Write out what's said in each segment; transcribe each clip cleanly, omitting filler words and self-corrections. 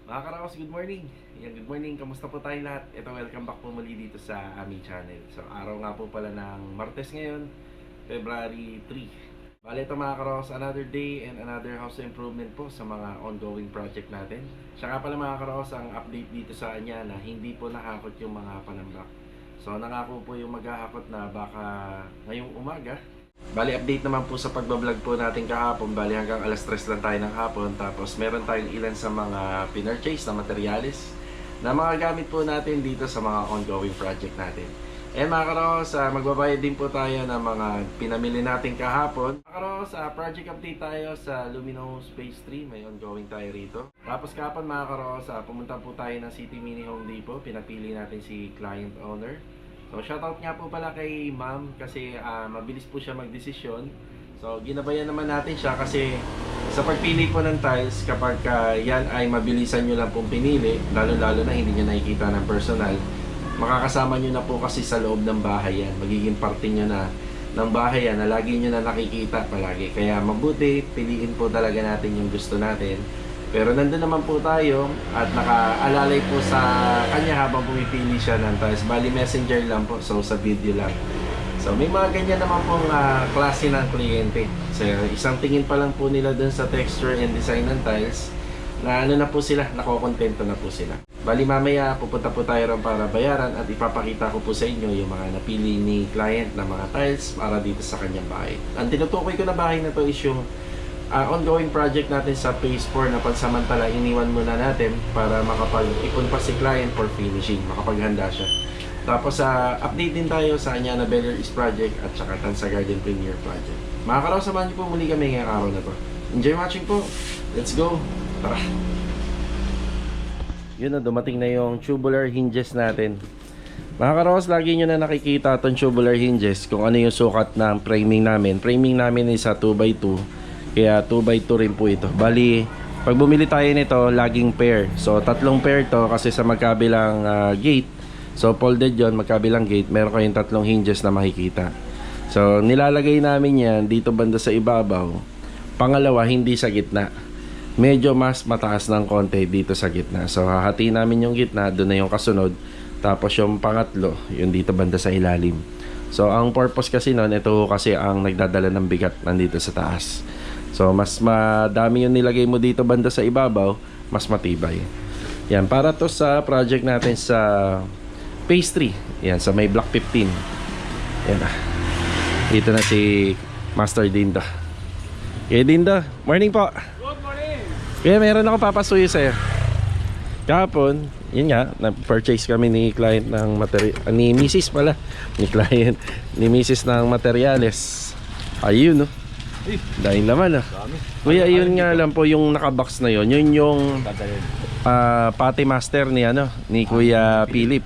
Mga Karaos, good morning. Good morning. Kamusta po tayo lahat? Ito, welcome back po muli dito sa aming channel. So, araw nga po pala ng Martes ngayon, February 3. Bale ito mga Karaos, another day and another house improvement po sa mga ongoing project natin. Siya nga pala mga Karaos, ang update dito sa kanya na hindi po nakakot yung mga panambak. So, nangako po yung maghahakot na baka ngayong umaga. Bali, update naman po sa pagbablog po natin kahapon. Bali, hanggang alas 3 lang tayo ng hapon. Tapos, meron tayong ilan sa mga pinurchase na materyales na mga gamit po natin dito sa mga ongoing project natin. And mga karos, magbabayad din po tayo ng mga pinamili natin kahapon. Mga karos, project update tayo sa Luminous Phase 3. May ongoing tayo rito. Tapos kahapon mga karos, pumunta po tayo ng City Mini Home Depot. Pinapili natin si client owner. So shoutout nga po pala kay ma'am kasi mabilis po siya magdesisyon. So ginabayan naman natin siya kasi sa pagpili po ng tiles, kapag yan ay mabilisan nyo lang pong pinili, lalo-lalo na hindi nyo nakikita ng personal, makakasama nyo na po kasi sa loob ng bahay yan. Magiging parte nyo na ng bahay yan na lagi nyo na nakikita palagi. Kaya mabuti, piliin po talaga natin yung gusto natin. Pero nandun naman po tayo at nakaalalay po sa kanya habang pumipili siya ng tiles. Bali messenger lang po, so sa video lang. So may mga ganyan naman pong klase ng kliyente. So isang tingin pa lang po nila dun sa texture and design ng tiles na ano na po sila, nakokontento na po sila. Bali mamaya pupunta po tayo ron para bayaran at ipapakita ko po sa inyo yung mga napili ni client na mga tiles para dito sa kanyang bahay. Ang tinutukoy ko na bahay na to is yung ongoing project natin sa phase 4 na pansamantala iniwan muna natin para makapag-ipon pa si client for finishing, makapaghanda siya. Tapos update din tayo sa Anyana Beller East project at saka Tansa Garden Premier project. Mga karaw, samahan niyo po muli kami ngayong araw na to. Enjoy watching po. Let's go. Tara. Yun na, dumating na yung tubular hinges natin. Mga karaos, lagi nyo na nakikita itong tubular hinges kung ano yung sukat ng framing namin. Framing namin is 2x2. Kaya 2x2 rin po ito. Bali, pag bumili tayo nito, laging pair. So, tatlong pair to kasi sa magkabilang gate. So, folded yon, magkabilang gate. Meron kayong tatlong hinges na makikita. So, nilalagay namin yan dito banda sa ibabaw. Pangalawa, hindi sa gitna. Medyo mas mataas ng konti dito sa gitna. So, hahatiin namin yung gitna. Doon na yung kasunod. Tapos yung pangatlo, yung dito banda sa ilalim. So, ang purpose kasi nun, ito kasi ang nagdadala ng bigat nandito sa taas. So, mas madami yung nilagay mo dito banda sa ibabaw, mas matibay. Yan, para to sa project natin sa Phase 3. Yan, sa may Block 15. Yan na. Dito na si Master Dinda. Okay, Dinda. Morning po. Good morning. Kaya meron ako papasuyo sa'yo. Kahapon, yun nga, na-purchase kami ni client ng ni Mrs. pala. Ni client, ni Mrs. ng materyales. Ayun, no? Dahil naman Kuya, yun nga lang po yung nakabox na yun. Yun yung pati master ni ni Kuya Philip.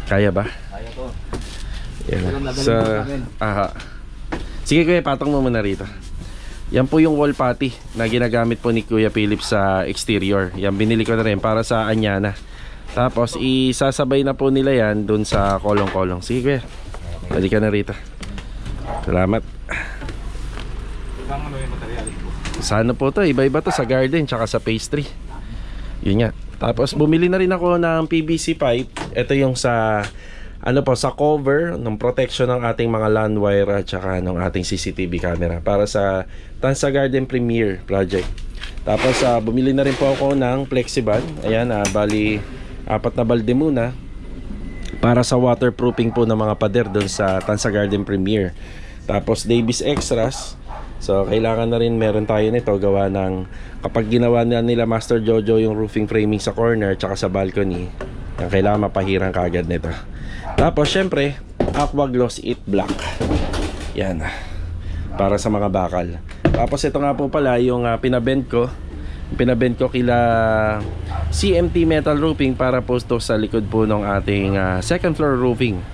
Kaya ba? Kaya to. Yan. Sige kuya, patong mo muna rito. Yan po yung wall putty na ginagamit po ni Kuya Philip sa exterior. Yan binili ko na rin para sa Anyana. Tapos isasabay na po nila yan dun sa kolong-kolong. Sige kuya, balik ka na rito. Salamat. Ano yung materialis po? Sana po to, iba-iba to sa garden tsaka sa Phase 3. Yun nga. Tapos bumili na rin ako ng PVC pipe. Ito yung sa sa cover ng protection ng ating mga LAN wire at saka ng ating CCTV camera para sa Tansa Garden Premier project. Tapos bumili na rin po ako ng Flexiban. Ayan, bali 4 na balde muna para sa waterproofing po ng mga pader doon sa Tansa Garden Premier. Tapos Davis Extras. So kailangan na rin meron tayo nito gawa ng kapag ginawa nila Master Jojo yung roofing framing sa corner tsaka sa balcony, yung kailangan mapahirang kagad nito. Tapos syempre Aqua Gloss It Black. Yan, para sa mga bakal. Tapos ito nga po pala yung pinabend ko kila CMT Metal Roofing para po to sa likod po ng ating second floor roofing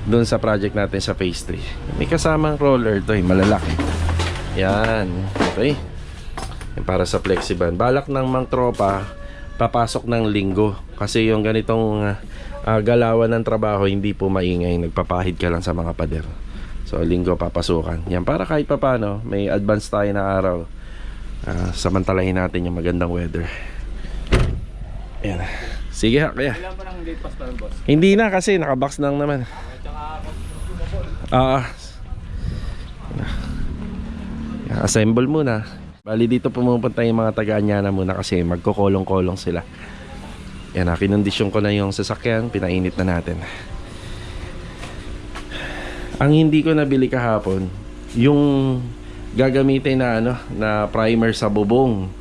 doon sa project natin sa Phase 3. May kasamang roller to, malalaki. Yan, okay. Yan para sa Flexiban. Balak ng mang tropa papasok ng linggo kasi yung ganitong galawan ng trabaho hindi po maingay, nagpapahid ka lang sa mga pader. So linggo papasukan. Yan para kahit papano may advance tayo na araw. Samantalahin natin yung magandang weather. Ayan. Sige ha, kaya. Ilan pa ng gate pass pa rin, boss? Hindi na kasi nakabox lang naman. Assemble muna. Bali dito pumupunta yung mga taga-Anyana muna kasi magkokolong-kolong sila. Yan, kinondisyon ko na yung sasakyan, pinainit na natin. Ang hindi ko nabili kahapon, yung gagamitin na na primer sa bubong.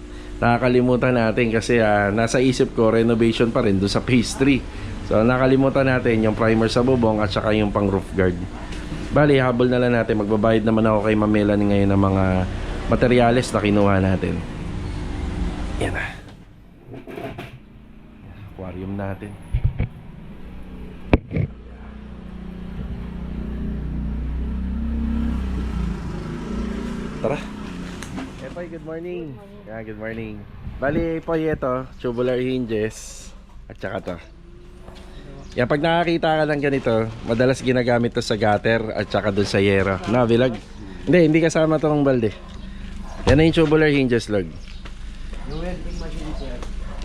Nakakalimutan natin kasi nasa isip ko renovation pa rin doon sa phase 3. So nakalimutan natin yung primer sa bubong at saka yung pang roof guard. Bali, habol na lang natin. Magbabayad naman ako kay Ma'am Melanie ngayon ng mga materyales na kinuha natin. Yan na. Aquarium natin. Tara. Poy, good morning. Good morning. Bali, Poy, ito, tubular hinges at saka to. Yan, pag nakakita ka ng ganito, madalas ginagamit to sa gutter at saka dun sa yero. Na, bilag? Hindi kasama to ng balde. Yan na yung tubular hinges, log. Yung welding machine, sir.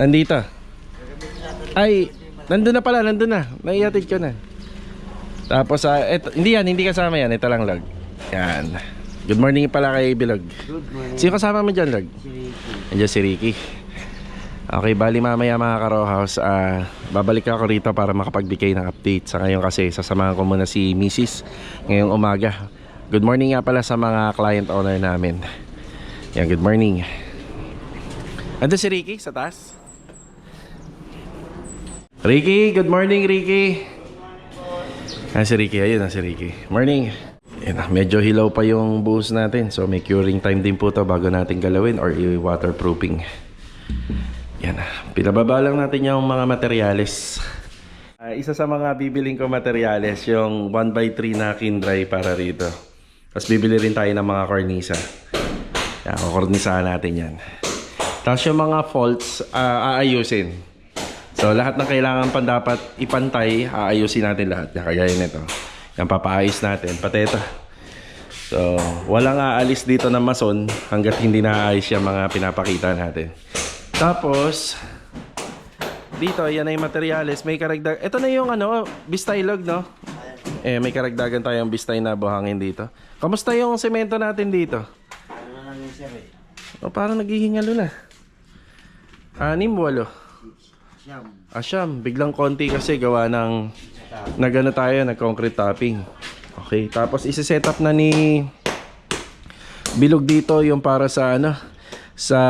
Nandito. Ay, nandun na pala, nandun na. Naihatid ko na. Tapos, eto, hindi kasama yan. Ito lang, log. Yan. Good morning pala kay Bilog. Good morning. Sino kasama mo dyan, log? Si Ricky. Andiyan si Ricky. Okay, bali mamaya mga ka-Rawhouse, babalik ako rito para makapagbigay ng update. Sa ngayon kasi sasamahan ko muna si Mrs. ngayong umaga. Good morning nga pala sa mga client owner namin. Yan, good morning. Ando si Ricky sa taas? Ricky, good morning Ricky. Si Ricky, ayun na si Ricky. Morning. Yan, medyo hilaw pa yung buhos natin. So may curing time din po to bago natin galawin or i-waterproofing. Yan, pinababa lang natin yung mga materyales. Isa sa mga bibiling ko materyales yung 1x3 na kindray para rito. Tapos bibili rin tayo ng mga kornisa. Yan, kukornisahan natin yan. Tapos yung mga faults aayusin. So lahat ng kailangan pa dapat ipantay, aayusin natin lahat. Yan, kagaya nito. Yan, papaayos natin. Pati ito. So walang aalis dito ng mason hanggat hindi naayos yung mga pinapakita natin. Tapos dito, yan ay materyales. May karagdag. Ito na yung bistay log, no? May karagdagan tayong bistay na buhangin dito. Kamusta yung semento natin dito? Parang naghihingalo na. 6, 8. Siyam. Biglang konti kasi gawa ng nagano tayo, nag-concrete topping. Okay, tapos isi-set up na ni Bilog dito yung para sa sa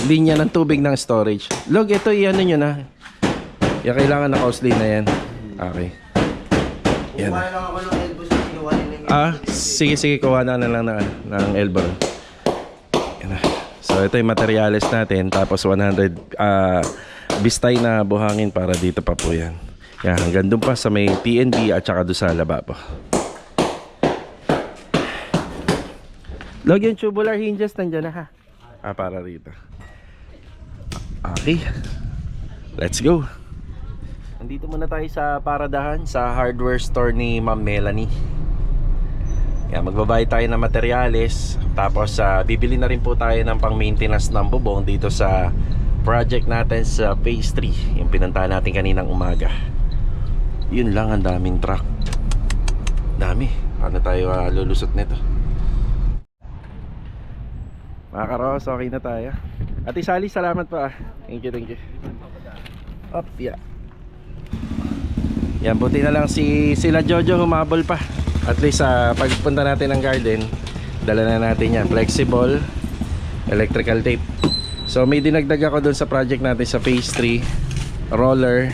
linya ng tubig ng storage. Log, ito iyan nyo na. Yan, kailangan naka-housely na yan. Okay. Yan. Sige, kuha na lang ng elbow. Yan na. So ito yung materyales natin. Tapos 100 bistay na buhangin para dito pa po yan. Yan, hanggang dun pa sa may TNB at saka doon sa lababo. Log, yung tubular hinges nandyan na ha. Para rito. Okay. Let's go. Nandito muna tayo sa paradahan sa hardware store ni Ma'am Melanie. Yan, magbabayad tayo ng materyales. Tapos bibili na rin po tayo ng pang-maintenance ng bubong dito sa project natin sa phase 3. Yung pinuntahan natin kaninang umaga. Yun lang, ang daming truck. Dami. Paano tayo lulusot nito? Mga karos, okay na tayo. Ate Sally, salamat pa. Thank you. Up, yeah. Yan, buti na lang sila Jojo humabol pa. At least pagpunta natin ng garden, dala na natin yan. Flexible, electrical tape. So may dinagdag ako dun sa project natin sa phase 3. Roller,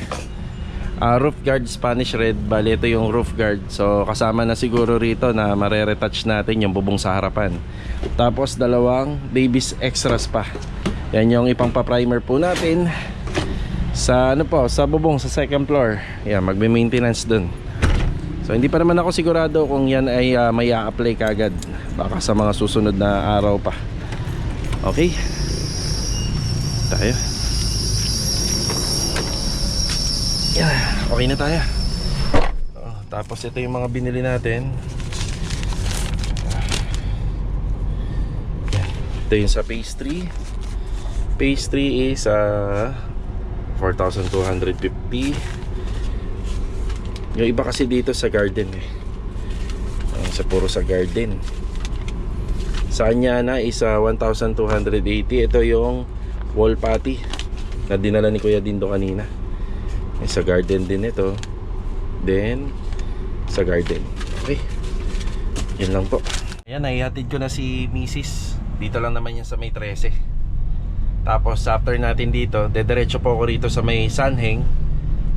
roof guard Spanish red. Bali ito yung roof guard. So kasama na siguro rito na marere-touch natin yung bubong sa harapan. Tapos 2 Davis extras pa. Yan yung ipang-primer po natin sa sa bubong sa second floor. Yan, magme-maintenance dun. So hindi pa naman ako sigurado kung yan ay may a-apply kagad. Baka sa mga susunod na araw pa. Okay. Tayo. Yan, okay na tayo. Tapos ito yung mga binili natin. Ito yung sa phase 3. Phase 3 is 4,250. Yung iba kasi dito sa garden eh. Sa puro sa garden. Sa Anyana is 1,280. Ito yung wall putty na dinala ni Kuya Dindo kanina. Sa garden din ito. Then sa garden. Okay. Yun lang po. Ayan, naihatid ko na si Mrs. Dito lang naman yan sa may 13. Tapos after natin dito, dediretso po ako rito sa may Sanheng.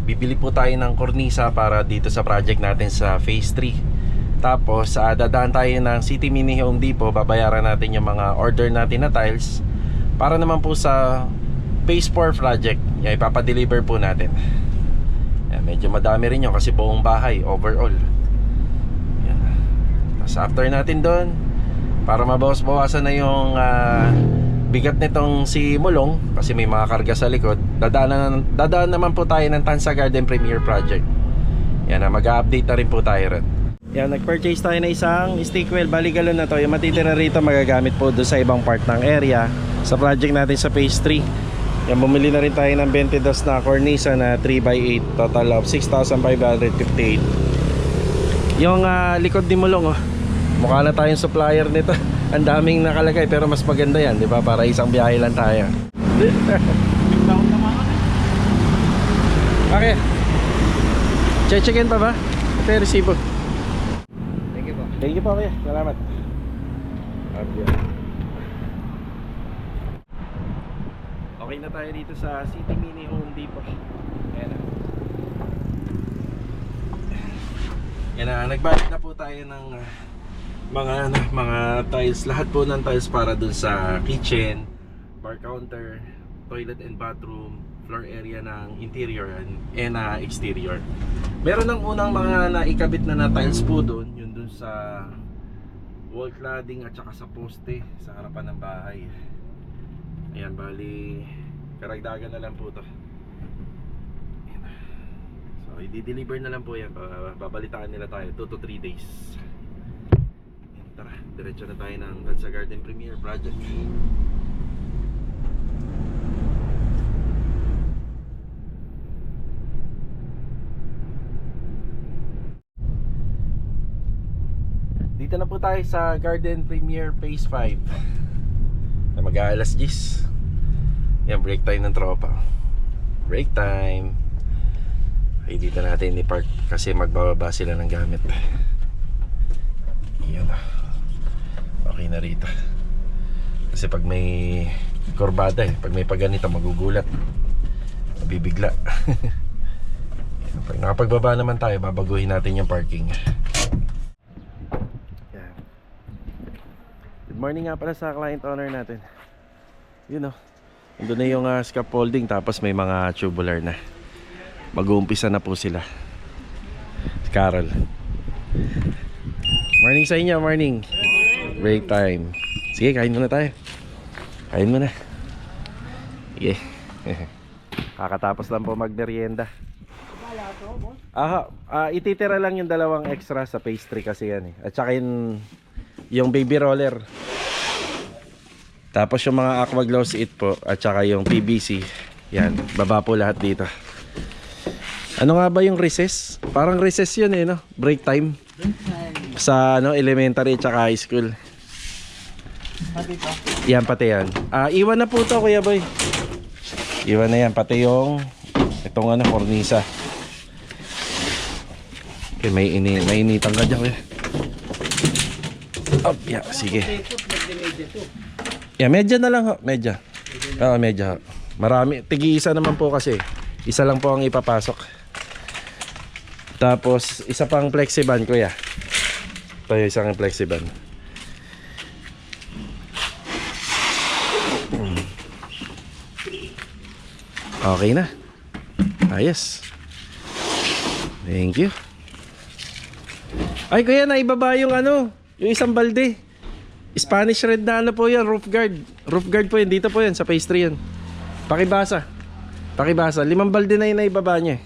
Bibili po tayo ng kornisa para dito sa project natin sa phase 3. Tapos dadaan tayo ng City Mini Home Depot. Babayaran natin yung mga order natin na tiles para naman po sa phase 4 project. Yan, ipapadeliver po natin. Yan, medyo madami rin yun kasi buong bahay overall. Yan. Tapos after natin doon, para mabawas-bawasan na yung bigat nitong si Mulong, kasi may mga karga sa likod, dadaan naman po tayo ng Tansa Garden Premier Project. Yan, mag-update na rin po tayo rin. Yan, nag-purchase tayo na isang stick well. Bali galon na to. Yung matitira rito magagamit po doon sa ibang part ng area sa project natin sa phase 3. Yan, bumili na rin tayo ng 22 na cornisa na 3x8, total of 6,558. Yung likod ni Mulong, oh, mukha na tayong supplier nito. Ang daming nakalagay pero mas maganda yan, di ba? Para isang biyahe lang tayo. Okay. Check-in pa ba? Ito yung resibo. Thank you po. Thank you po, kuya. Salamat. Okay na tayo dito sa City Mini Home Depot. Ayan na. Yan na, nagbalik na po tayo ng mga tiles. Lahat po ng tiles para dun sa kitchen, bar counter, toilet and bathroom, floor area ng interior and exterior. Meron ng unang mga naikabit na tiles po dun. Yun dun sa wall cladding at saka sa poste sa harapan ng bahay. Ayan, bali karagdagan na lang po to. Ayan. So i-deliver na lang po yan. Babalitaan nila tayo 2 to 3 days. Ayan, tara, diretso na tayo ng Tansa Garden Premier Project. Dito na po tayo sa Garden Premier Phase 5. Mag-aalas 10. Yan, break time ng tropa. Break time. Ay, dito natin i-park kasi magbababa sila ng gamit. Yan. Okay na rito. Kasi pag may kurbada pag may paganito magugulat. Mabibigla. Pag nakapagbaba naman tayo, babaguhin natin yung parking. Yan. Good morning nga pala sa client owner natin. Yun o. Doon na yung scaffolding, tapos may mga tubular na. Mag-uumpisa na po sila. Carol. Morning sa inyo, morning. Break time. Sige, kain muna tayo. Kain muna. Sige. Kakatapos lang po magmerienda. Ititira lang yung dalawang extra sa pastry kasi yan eh. At saka yung baby roller. Tapos yung mga aqua gloss it po at saka yung PVC. Yan, baba po lahat dito. Ano nga ba yung recess? Parang recess yun eh, no? Break time. Sa elementary at saka high school. Pati pa? Yan, pati yan. Iwan na po to, Kuya Boy. Iwan na yan, pati yung itong cornisa. Okay, may initan ka dyan, Kuya. Up, yeah, sige. Yeah, medya na lang ho, medya. Medya ho. Marami, tigi-isa naman po kasi. Isa lang po ang ipapasok. Tapos, isa pang flexiban, Kuya. Ito yung isang flexiban. Okay na. Ayos. Thank you. Ay, Kuya, naibaba yung yung isang balde. Spanish red na po yan, roof guard. Roof guard po yan, dito po yan, sa phase 3 yan. Pakibasa. Pakibasa, 5 balde na yun na ibaba niya.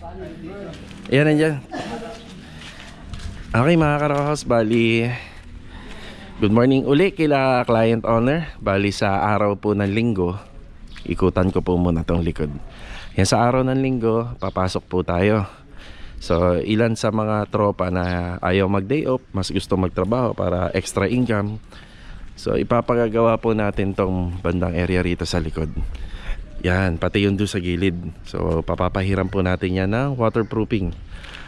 Ayan, nandyan. Okay mga karahos, bali good morning uli kila client owner. Bali sa araw po ng linggo, ikutan ko po muna tong likod. Yan, sa araw ng linggo, papasok po tayo. So, ilan sa mga tropa na ayaw mag-day off, mas gusto magtrabaho para extra income. So, ipapagagawa po natin tong bandang area rito sa likod. Yan, pati yun doon sa gilid. So, papapahiram po natin yan ng waterproofing.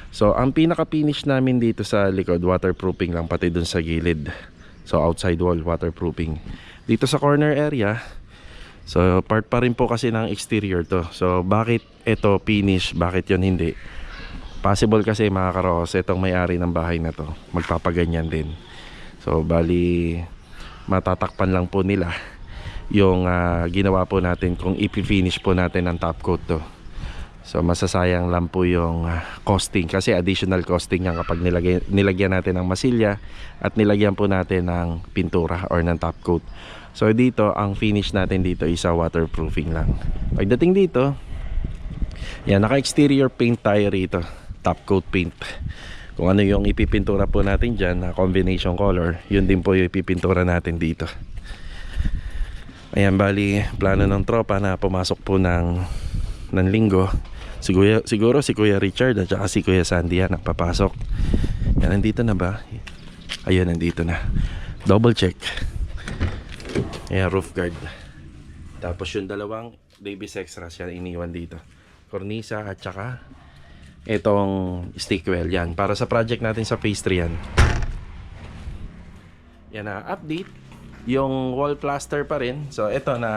So, ang pinaka-finish namin dito sa likod, waterproofing lang, pati doon sa gilid. So, outside wall, waterproofing. Dito sa corner area, so, part pa rin po kasi ng exterior to. So, bakit ito finish, bakit yun hindi? Possible kasi mga karos, itong may-ari ng bahay na to magpapaganyan din. So bali matatakpan lang po nila yung ginawa po natin kung ipi-finish po natin ang top coat to. So masasayang lang po yung costing, kasi additional costing yan kapag nilagyan natin ng masilya at nilagyan po natin ng pintura or ng top coat. So dito ang finish natin dito is waterproofing lang. Pagdating dito, yan, naka-exterior paint tayo rito, top coat paint. Kung ano yung ipipintura po natin dyan na combination color, yun din po yung ipipintura natin dito. Ayan, bali plano ng tropa na pumasok po ng linggo. Siguro si Kuya Richard at saka si Kuya Sandy yan nagpapasok. Yan, nandito na ba? Ayun, nandito na. Double check. Ayan, roof guard. Tapos yung dalawang Davis extras yan iniwan dito, cornisa at saka itong stickwell. Yan, para sa project natin sa phase 3 yan. Yan na, update. Yung wall plaster pa rin. So ito na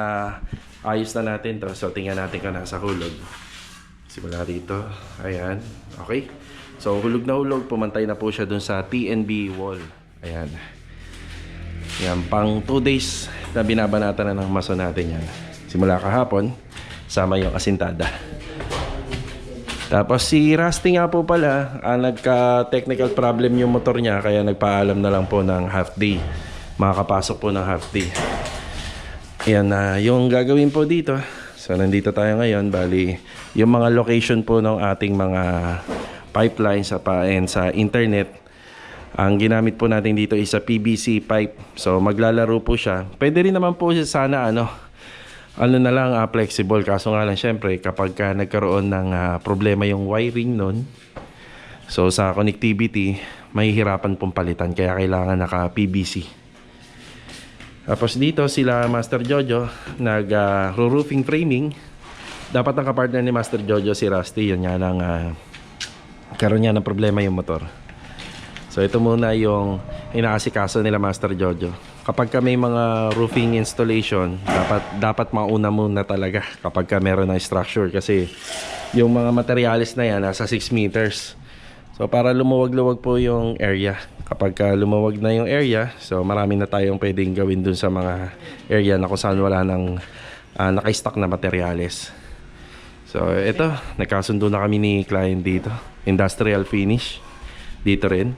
ayos na natin to. So tingnan natin kung nasa hulog. Simula dito. Ayan, okay. So hulog na hulog, pumantay na po siya dun sa TNB wall. Ayan. Yan, pang 2 days na binabanatan na ng mason natin yan. Simula kahapon, sama yung asintada. Tapos si Rusty nga po pala, nagka-technical problem yung motor niya, kaya nagpaalam na lang po ng half day. Makakapasok po ng half day. Yan na yung gagawin po dito. So nandito tayo ngayon, bali yung mga location po ng ating mga pipelines sa internet. Ang ginamit po natin dito is sa PVC pipe. So maglalaro po siya. Pwede rin naman po siya sana ano na lang, flexible. Kaso nga lang syempre kapag nagkaroon ng problema yung wiring nun, so sa connectivity mahihirapan pong palitan, kaya kailangan naka PVC. Tapos dito sila Master Jojo nag roofing framing. Dapat ang kapartner ni Master Jojo si Rusty. Yun nga lang karoon niya ng problema yung motor. So ito muna yung inaasikaso nila Master Jojo. Kapag ka may mga roofing installation, dapat mauna muna talaga kapag ka meron ng structure, kasi yung mga materials na yan nasa 6 meters. So para lumuwag-luwag po yung area. Kapag ka lumuwag na yung area, so marami na tayong pwedeng gawin dun sa mga area na kung saan wala ng naka-stock na materials. So ito, nagkasundo na kami ni client dito. Industrial finish dito rin.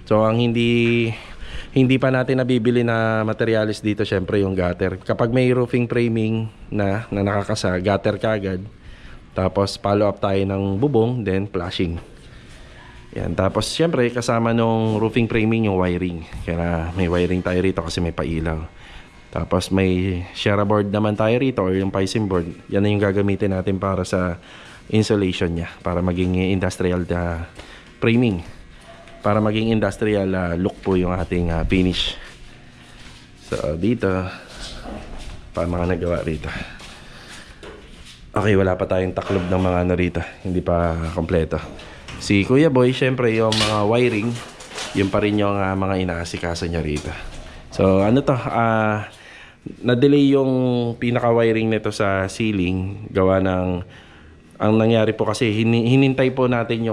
So ang hindi pa natin nabibili na materials dito, syempre yung gutter. Kapag may roofing framing na nakakasa, gutter kagad. Tapos follow up tayo ng bubong, then flashing. Yan, tapos syempre kasama nung roofing framing yung wiring. Kaya may wiring tayo rito kasi may pailaw. Tapos may share board naman tayo rito, or yung piping board. Yan na yung gagamitin natin para sa insulation niya, para maging industrial framing. Para maging industrial look po yung ating finish. So dito pa mga nagawa rito. Okay, wala pa tayong taklob ng mga rito, hindi pa kompleto. Si Kuya Boy, syempre yung mga wiring, yun pa rin yung mga inaasikaso niya rito. So ano to, na-delay yung pinaka-wiring nito sa ceiling, gawa ng ang nangyari po kasi hinintay po natin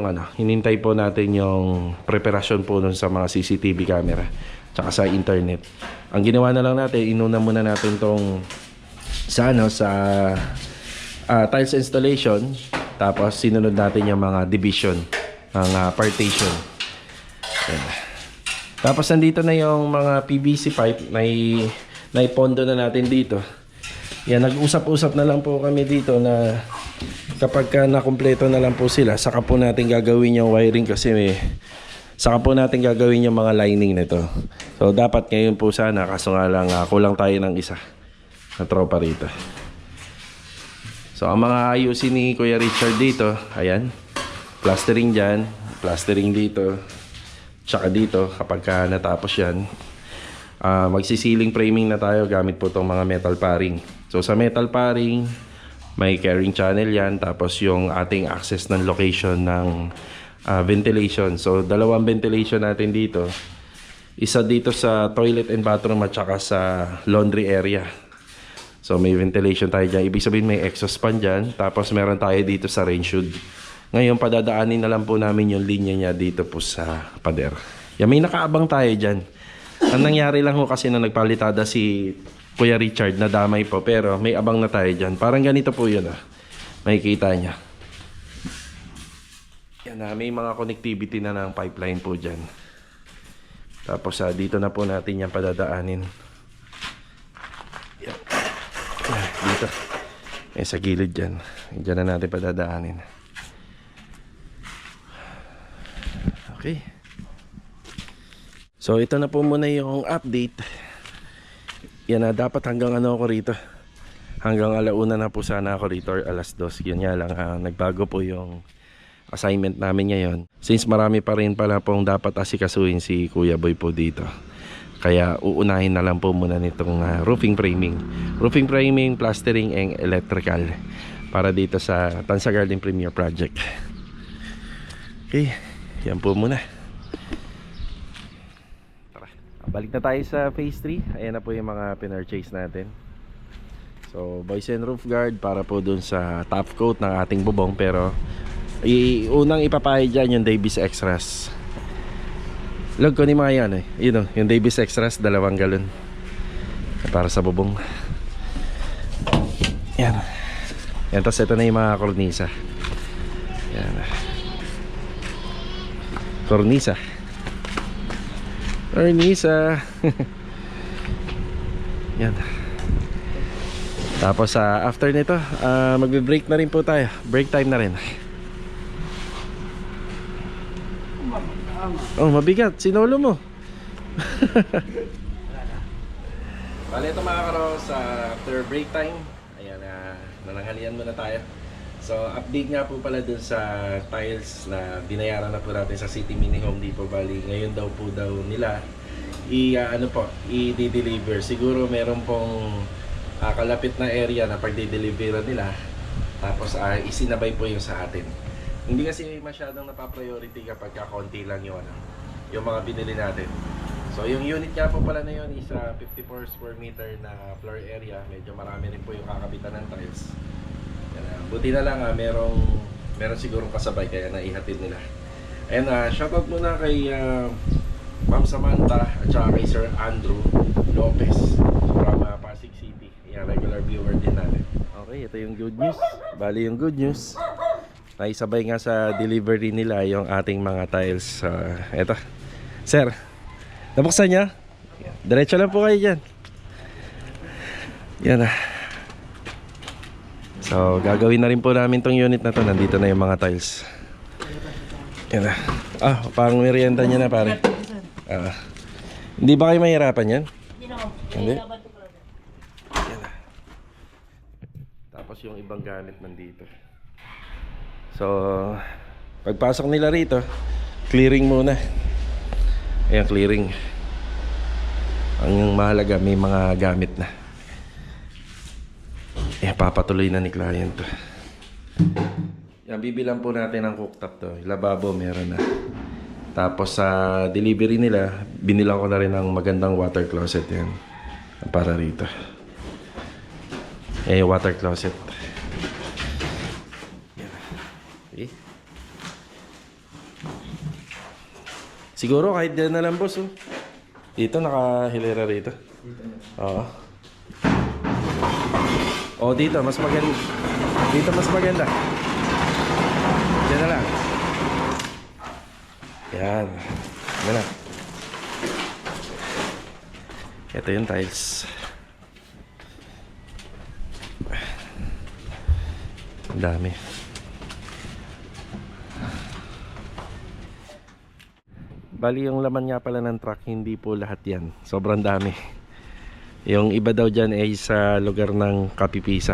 yung preparasyon po dun sa mga CCTV camera tsaka sa internet. Ang ginawa na lang natin, inuna muna natin tong sa tiles installation, tapos sinunod natin yung mga division ng partition. Yan. Tapos nandito na yung mga PVC pipe, naipondo na natin dito. Yan, nag-usap-usap na lang po kami dito na kapag nakumpleto na lang po sila, saka po natin gagawin yung wiring, kasi saka po natin gagawin yung mga lining nito. So dapat ngayon po sana, kaso nga lang kulang tayo ng isa na tropa rito. So ang mga ayusin ni Kuya Richard dito, ayan, plastering dyan, plastering dito, tsaka dito kapag ka natapos yan, magsisiling framing na tayo gamit po itong mga metal paring. So sa metal paring, may carrying channel yan, tapos yung ating access ng location ng ventilation. So dalawang ventilation natin dito, isa dito sa toilet and bathroom at saka sa laundry area. So may ventilation tayo dyan. Ibig sabihin may exhaust fan dyan. Tapos meron tayo dito sa range hood. Ngayon padadaanin na lang po namin yung linya niya dito po sa pader. Yan, may nakaabang tayo dyan. Ang nangyari lang ho kasi na nagpalitada si Kuya Richard na damay po. Pero may abang na tayo dyan. Parang ganito po yun makikita niya. Yan, may mga connectivity na ng pipeline po dyan. Tapos dito na po natin yan padadaanin. Yan. Dito. Sa gilid dyan. Diyan na natin padadaanin. Okay. So ito na po muna yung update. Yan na, dapat hanggang ano ako rito. Hanggang alauna na po sana ako rito or alas 2. Yun nga lang, nagbago po yung assignment namin ngayon. Since marami pa rin pala pong dapat asikasuhin si Kuya Boy po dito. Kaya uunahin na lang po muna nitong roofing framing. Roofing framing, plastering, and electrical. Para dito sa Tansa Garden Premier Project. Okay, yan po muna. Tara, balik na tayo sa phase 3. Ayan na po yung mga pinurchase natin. So, boys and roof guard para po dun sa top coat ng ating bubong. Pero, unang ipapahid dyan yung Davis Extras. Log ko ni mga yan yun yung Davis Extras 2 galon para sa bubong. Yan. Yan, tapos ito na yung mga kornisa. Yan. Kornisa. Yan. Tapos after nito magbe-break na rin po tayo. Break time na rin. Oh, mabigat. Sinolo mo. Bale, ito mga karos, after break time, ayan, nananghalian muna tayo. So, update nga po pala dun sa tiles na binayaran na po natin sa City Mini Home Depot. Bali, ngayon daw nila i-deliver. Siguro meron pong kalapit na area na pag-deliver nila. Tapos, isinabay po yung sa atin. Hindi kasi masyadong napapriority kapag kakonti lang yung mga binili natin. So yung unit nga po pala na yun is 54 square meter na floor area. Medyo marami rin po yung kakabitan ng tiles. Buti na lang meron sigurong kasabay kaya naihatid nila. And shoutout muna kay Ma'am Samantha at saka kay Sir Andrew Lopez from Pasig City. Yung regular viewer din natin. Okay, ito yung good news. Bali yung good news, naisabay nga sa delivery nila yung ating mga tiles. Eto. Sir, nabuksan niya? Diretso lang po kayo dyan. Yan na. So, gagawin na rin po namin tong unit na to. Nandito na yung mga tiles. Yan na. Pang merienda niya na pare. Hindi ba kayo mahirapan yan? Hindi. Yan na. Tapos yung ibang gamit nandito. So, pagpasok nila rito, clearing muna. Ayan, clearing. Ang mahalaga, may mga gamit na. Ayan, papatuloy na ni client to. Yan, bibilang po natin ang cooktop to. Lababo, meron na. Tapos sa delivery nila, binilang ko na rin ng magandang water closet yan. Para rito. Water closet. Siguro kahit dyan na lang boss Dito nakahilera rito. Oo. Dito mas maganda. Dito mas maganda. Dyan na lang. Yan. Yan na. Ito yung tiles. Ang dami. Bali yung laman nga pala ng truck, hindi po lahat yan. Sobrang dami. Yung iba daw dyan ay sa lugar ng Kapipisa.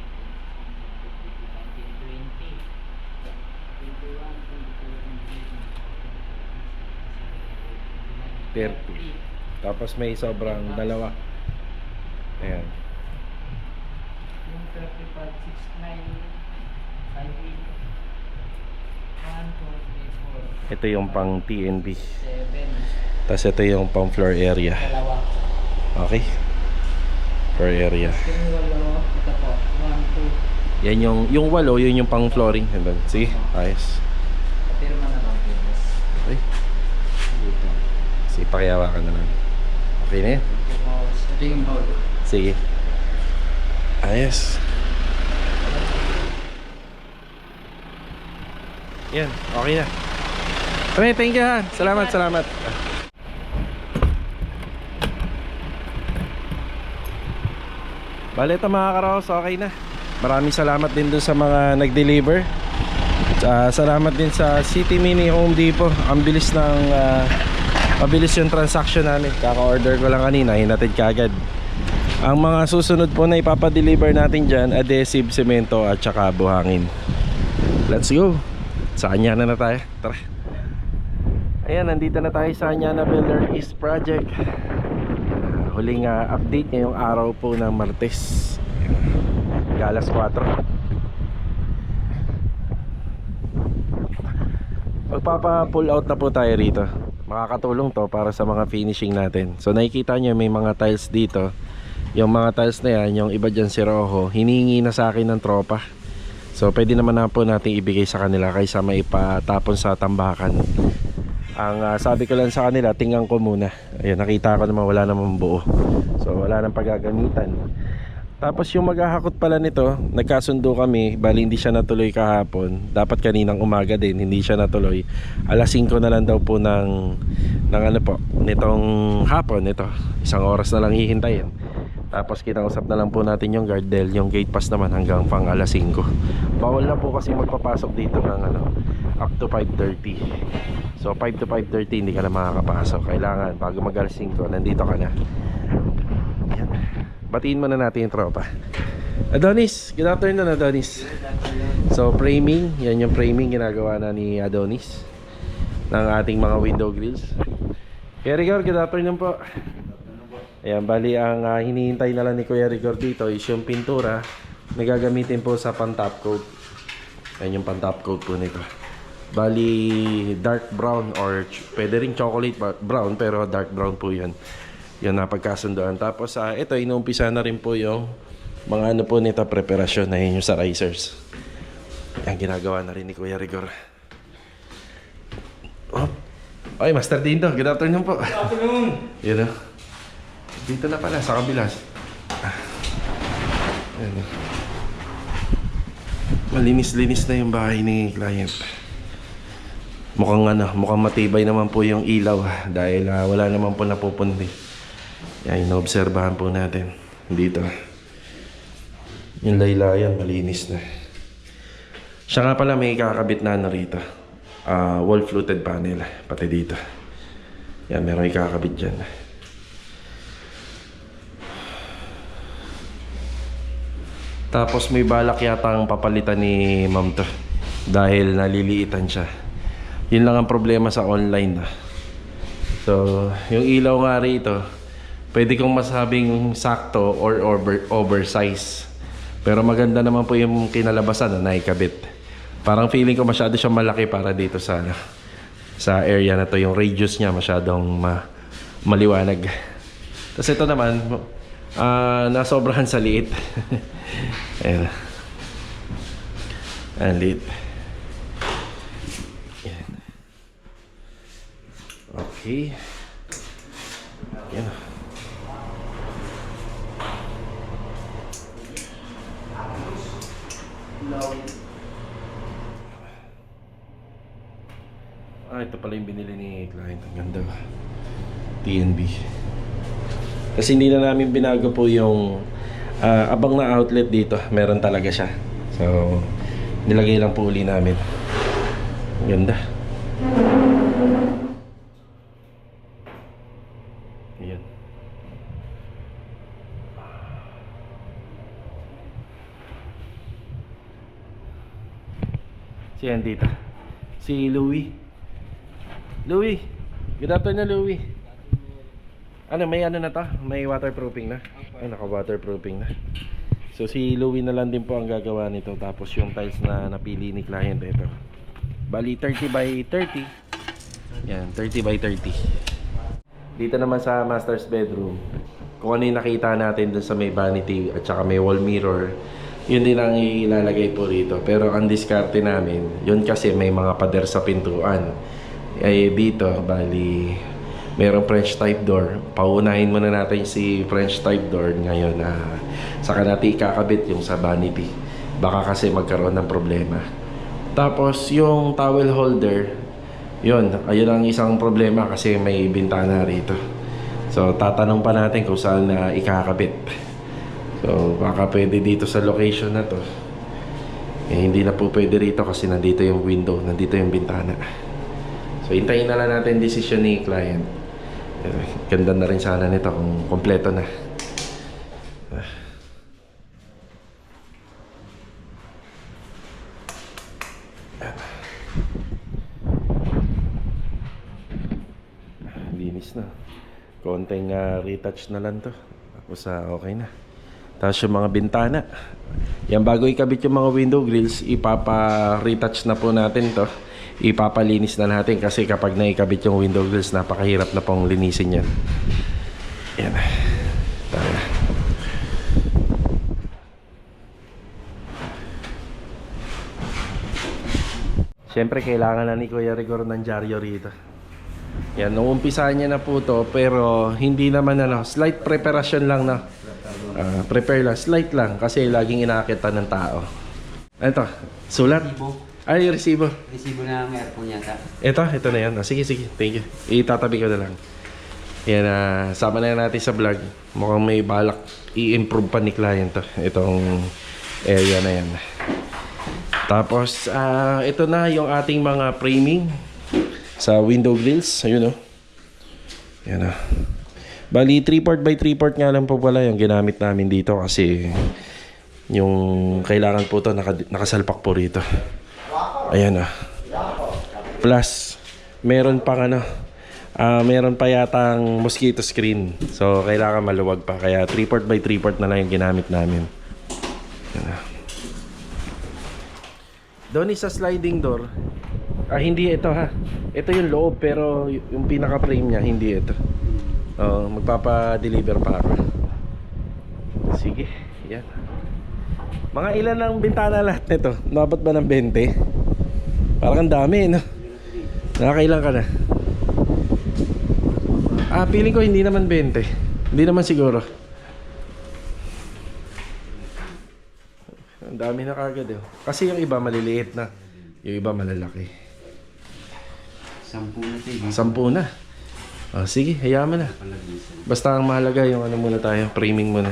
30. Tapos may sobrang dalawa. Ayan. Yung 35, 69, 58. 1, 2, 3, 4. Ito yung pang TNB. 7. Tapos ito yung pang floor area. Dalawa. Okay. Floor area. Yung walo, ito po. 1, 2. Yan yung walo, yun yung pang flooring. And then, sige, ayos. Kapirma na lang po. Okay. Dito. Sige, pakihawakan na lang. Okay na yan. Ito yung bowl. Sige. Ayos. Yan, okay na. Okay, thank you ha. Salamat, salamat. Bale, ito mga karos, okay na. Maraming salamat din dun sa mga nag-deliver. Salamat din sa City Mini Home Depot. Ang bilis ng mabilis yung transaction namin. Kaka-order ko lang kanina, hinatid kaagad. Ang mga susunod po na ipapadeliver natin dyan, adhesive, semento at saka buhangin. Let's go. Sa Anyana na tayo. Tara. Ayan, nandito na tayo sa Anyana Builder East Project. Huling update ngayong araw po ng Martes. Alas 4. Magpapa-pull out na po tayo rito. Makakatulong to para sa mga finishing natin. So nakikita nyo may mga tiles dito. Yung mga tiles na yan, yung iba dyan si Rojo, hiningi na sa akin ng tropa. So pwede naman na po natin ibigay sa kanila kaysa maipatapon sa tambakan. Ang sabi ko lang sa kanila, tingnan ko muna. Ayun, nakita ko naman wala namang buo. So wala nang paggagamitan. Tapos yung maghahakot pala nito, nagkasundo kami, bali hindi siya natuloy kahapon. Dapat kaninang umaga din, hindi siya natuloy. Alas 5 na lang daw po ng ano po, nitong hapon, ito. 1 oras na lang hihintayin. Tapos kinausap na lang po natin yung guard dahil yung gate pass naman hanggang pang alas 5. Bawal na po kasi magpapasok dito ng up to 5:30. So 5 to 5:30 hindi ka na makakapasok. Kailangan bago mag alas 5 nandito ka na. Yan. Batiin muna natin yung tropa. Adonis, good afternoon Adonis. So framing, yan yung framing ginagawa na ni Adonis ng ating mga window grills. Kuya Rigor, good afternoon po. Ayan, bali ang hinihintay na lang ni Kuya Rigor dito is yung pintura na gagamitin po sa pan-top coat. Ayan yung pan-top coat po nito. Bali dark brown or pwede rin chocolate brown pero dark brown po yun. Yun na pagkasundoan. Tapos ito inuumpisa na rin po yung mga ano po nito preparasyon na yun yung sa risers. Yan ginagawa na rin ni Kuya Rigor. Oh. Ay, Master Dindo, good afternoon po. Good afternoon. Yun o. Dito na pala sa kabilas. Yan o. Malinis-linis na yung bahay ni client. Mukhang matibay naman po yung ilaw dahil wala naman po napupundi. Yan, inoobserbahan po natin dito. Yung laylayan, malinis na. Siya nga pala may kakabit na rito. Wall fluted panel, pati dito. Yan, meron ikakabit dyan. Tapos may balak yata ang papalitan ni Ma'am to dahil naliliitan siya. Yun lang ang problema sa online. So, yung ilaw nga rito, pwede kong masabing sakto or oversize. Pero maganda naman po yung kinalabasan na naikabit. Parang feeling ko masyado siyang malaki para dito sa sa area na to. Yung radius niya masyadong maliwanag. Tapos ito naman, nasobrahan sa liit. Ayan. Ayan, liit. Ayan. Okay. Ayan. Ito pala yung binili ni client. Ang ganda ba? TNB. Kasi hindi na namin binago po yung abang na outlet dito. Meron talaga siya. So, nilagay lang po uli namin. Ang ganda. Ayan. Si yan dito. Si Louie. Louie. Good afternoon, Louie. Ano, may ano na to? May waterproofing na? Ay, naka-waterproofing na. So, si Louie na lang din po ang gagawa nito. Tapos yung tiles na napili ni client, ito. Bali, 30 by 30. Yan, 30 by 30. Dito naman sa master's bedroom, kung ano yung nakita natin dun sa may vanity at saka may wall mirror, yun din ang ilalagay po rito. Pero ang diskarte namin, yun kasi may mga pader sa pintuan. Ay dito, bali, mayroong French type door. Paunahin muna natin si French type door ngayon. Saka natin ikakabit yung sa vanity. Baka kasi magkaroon ng problema. Tapos yung towel holder, yun, ayun ang isang problema kasi may bintana rito. So tatanong pa natin kung saan na ikakabit. So baka pwede dito sa location na to. Hindi na po pwede rito kasi nandito yung window, nandito yung bintana. So hintayin na lang natin decision ni client. Ganda na rin sana nito kung kompleto na. Linis na. Konting retouch na lang to. Tapos okay na. Tapos yung mga bintana. Yan, bago ikabit yung mga window grills, ipapa-retouch na po natin to. Ipapalinis na natin kasi kapag naikabit yung window grills, napakahirap na pong linisin yan. Yan. Tara. Siyempre kailangan na ni Kuya Rigor ng dyaryo rito. Yan, nung umpisahan niya na po to, pero hindi naman slight preparation lang na. Prepare lang, slight lang kasi laging inaakitan ng tao. Ito, sulat. Ay, resibo. Resibo na ang aircon yata. Ito na yan. Sige, thank you. Itatabi ko na lang. Yan, sama na natin sa vlog. Mukhang may balak i-improve pa ni client to. Itong area na yan. Tapos, ito na yung ating mga framing sa window grills. Ayun o. Yan o. Bali, 3-port by 3-port nga lang po pala yung ginamit namin dito kasi yung kailangan po to nakasalpak po rito. Ayan o. Plus, meron pang meron pa yatang mosquito screen. So, kailangan maluwag pa. Kaya 3-port by 3-port na lang yung ginamit namin. Ayan o. Doon sa sliding door, hindi ito ha. Ito yung loob pero yung pinaka-frame niya, hindi ito. Magpapa-deliver pa ako. Sige, yan. Mga ilan ang bintana lahat nito? Nabot ba ng 20? Parang dami, no? Nakakailan ka na? Feeling ko hindi naman 20. Hindi naman siguro. Ang dami na kagad eh. Kasi yung iba maliliit na. Yung iba malalaki. 10 na tayo. 10 na. Sige, hayaan mo na. Basta ang mahalaga yung muna tayo, framing muna.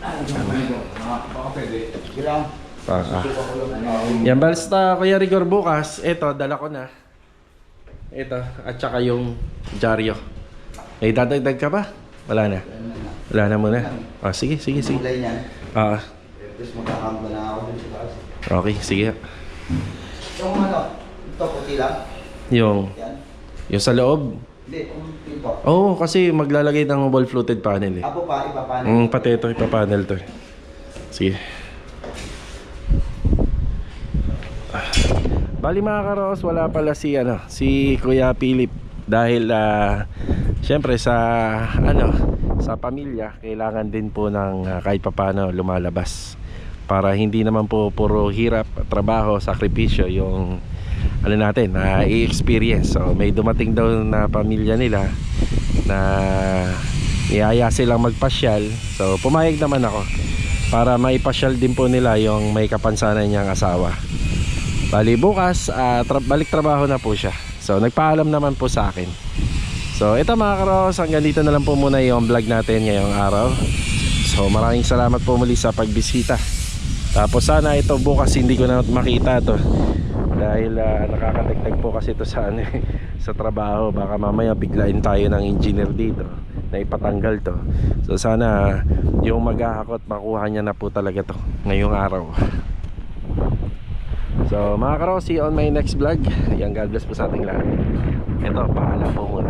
Baka pwede. Bilang. Yan, basta Kuya Rigor bukas, ito, dala ko na. Ito, at saka yung dyaryo. May dadagdag ka ba? Wala na. Wala na muna. Sige. Kulay niyan. Tapos magkakamba na ako dun sa taas. Okay, sige. Yung ito puti lang. Yung sa loob. Hindi, puti po. Oo, kasi maglalagay ng wall fluted panel eh. Apo pa, ipapanel. Pati ito, ipapanel to. Sige. Bali mga karos, wala pala si Kuya Philip dahil syempre sa pamilya kailangan din po ng kahit papaano lumalabas para hindi naman po puro hirap, trabaho, sakripisyo yung natin i-experience. So may dumating daw na pamilya nila na niyaya silang magpasyal. So pumayag naman ako para maipasyal din po nila yung may kapansanan niyang asawa. Bali bukas balik trabaho na po siya. So nagpaalam naman po sa akin. So ito mga karos, hanggang dito na lang po muna yung vlog natin ngayong araw. So maraming salamat po muli sa pagbisita. Tapos sana ito bukas hindi ko na makita to dahil nakakadagdag po kasi ito sa sa trabaho. Baka mamaya biglain tayo ng engineer dito na ipatanggal to. So sana yung maghahakot makuha niya na po talaga to ngayong araw. So mga karos, see you on my next vlog. Yan, God bless po sa ating lahat. Ito, paalam po muna.